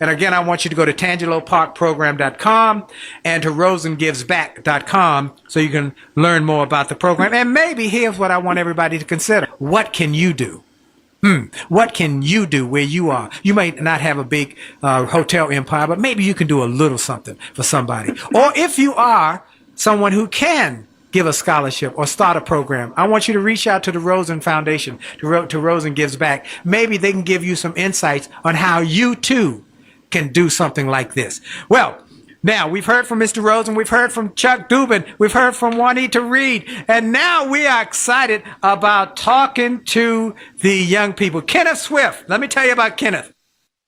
And again, I want you to go to TangeloParkProgram.com and to RosenGivesBack.com so you can learn more about the program. And maybe here's what I want everybody to consider. What can you do? What can you do where you are? You might not have a big hotel empire, but maybe you can do a little something for somebody. Or if you are someone who can give a scholarship or start a program, I want you to reach out to the Rosen Foundation, to Rosen Gives Back. Maybe they can give you some insights on how you too can do something like this. Well, now, we've heard from Mr. Rosen, we've heard from Chuck Dubin, we've heard from Juanita Reed, and now we are excited about talking to the young people. Kenneth Swift, let me tell you about Kenneth.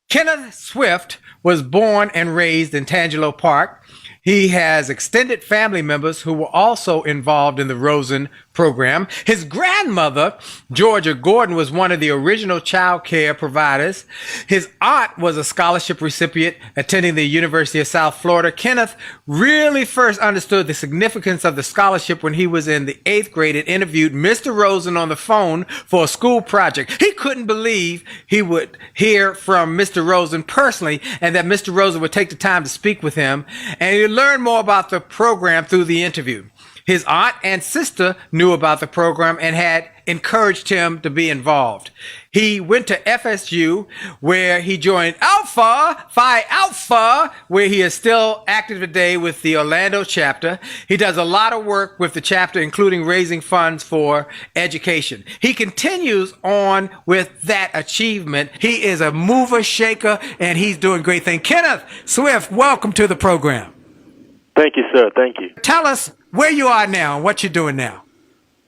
Kenneth Swift was born and raised in Tangelo Park. He has extended family members who were also involved in the Rosen program. His grandmother, Georgia Gordon, was one of the original child care providers. His aunt was a scholarship recipient attending the University of South Florida. Kenneth really first understood the significance of the scholarship when he was in the 8th grade and interviewed Mr. Rosen on the phone for a school project. He couldn't believe he would hear from Mr. Rosen personally and that Mr. Rosen would take the time to speak with him. And he learned more about the program through the interview. His aunt and sister knew about the program and had encouraged him to be involved. He went to FSU, where he joined Phi Alpha, where he is still active today with the Orlando chapter. He does a lot of work with the chapter, including raising funds for education. He continues on with that achievement. He is a mover, shaker, and he's doing great things. Kenneth Swift, welcome to the program. Thank you, sir. Thank you. Tell us where you are now and what you're doing now.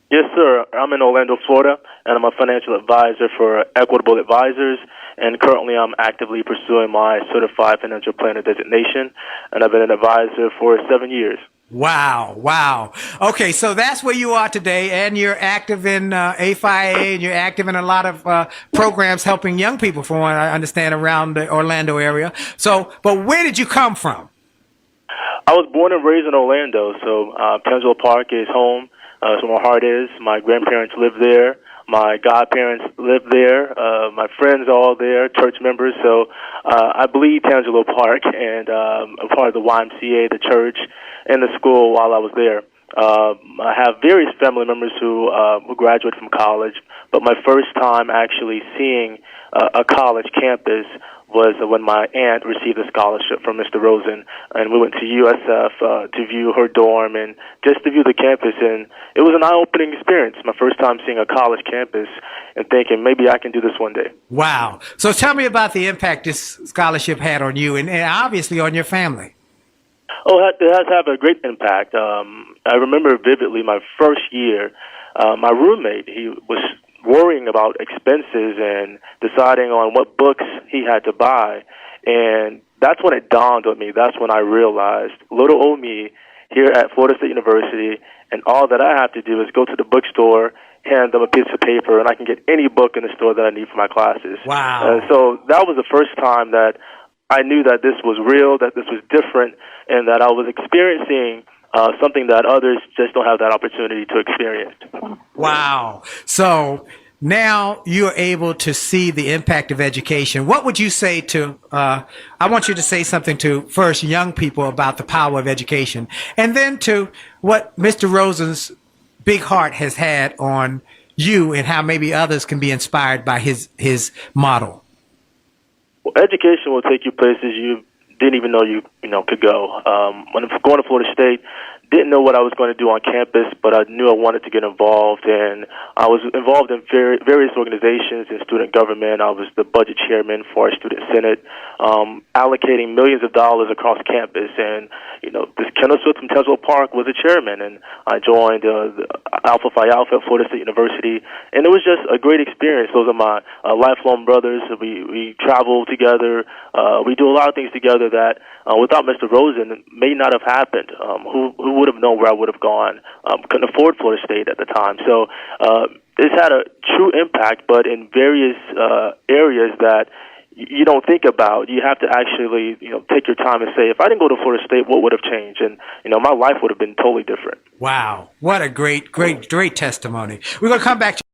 Yes, sir. I'm in Orlando, Florida, and I'm a financial advisor for Equitable Advisors, and currently I'm actively pursuing my Certified Financial Planner designation, and I've been an advisor for 7 years. Wow. Okay, so that's where you are today, and you're active in AFIA, and you're active in a lot of programs helping young people, from what I understand, around the Orlando area. So, but where did you come from? I was born and raised in Orlando, so Tangelo Park is home. That's where my heart is. My grandparents live there. My godparents live there. My friends are all there, church members. So I bleed Tangelo Park, and I'm part of the YMCA, the church, and the school while I was there. I have various family members who graduated from college, but my first time actually seeing a college campus was when my aunt received a scholarship from Mr. Rosen, and we went to USF to view her dorm and just to view the campus, and it was an eye-opening experience. My first time seeing a college campus and thinking, maybe I can do this one day. Wow. So tell me about the impact this scholarship had on you and obviously on your family. Oh, it has had a great impact. I remember vividly my first year, my roommate, he was worrying about expenses and deciding on what books he had to buy. And that's when it dawned on me. That's when I realized little old me here at Florida State University, and all that I have to do is go to the bookstore, hand them a piece of paper, and I can get any book in the store that I need for my classes. Wow. And so that was the first time that I knew that this was real, that this was different, and that I was experiencing something that others just don't have that opportunity to experience. Wow. So now you're able to see the impact of education. What would you say to, I want you to say something to first young people about the power of education, and then to what Mr. Rosen's big heart has had on you and how maybe others can be inspired by his model. Well, education will take you places you didn't even know you could go. When I was going to Florida State, didn't know what I was going to do on campus, but I knew I wanted to get involved, and I was involved in various organizations in student government. I was the budget chairman for our student senate, allocating millions of dollars across campus, and this Kenneth Swift from Tangelo Park was the chairman, and I joined the Alpha Phi Alpha at Florida State University, and it was just a great experience. Those are my lifelong brothers. We travel together. We do a lot of things together that without Mr. Rosen may not have happened. Who would have known where I would have gone? Couldn't afford Florida State at the time. So it's had a true impact, but in various areas that you don't think about. You have to actually take your time and say, if I didn't go to Florida State, what would have changed? And my life would have been totally different. Wow. What a great testimony. We're going to come back to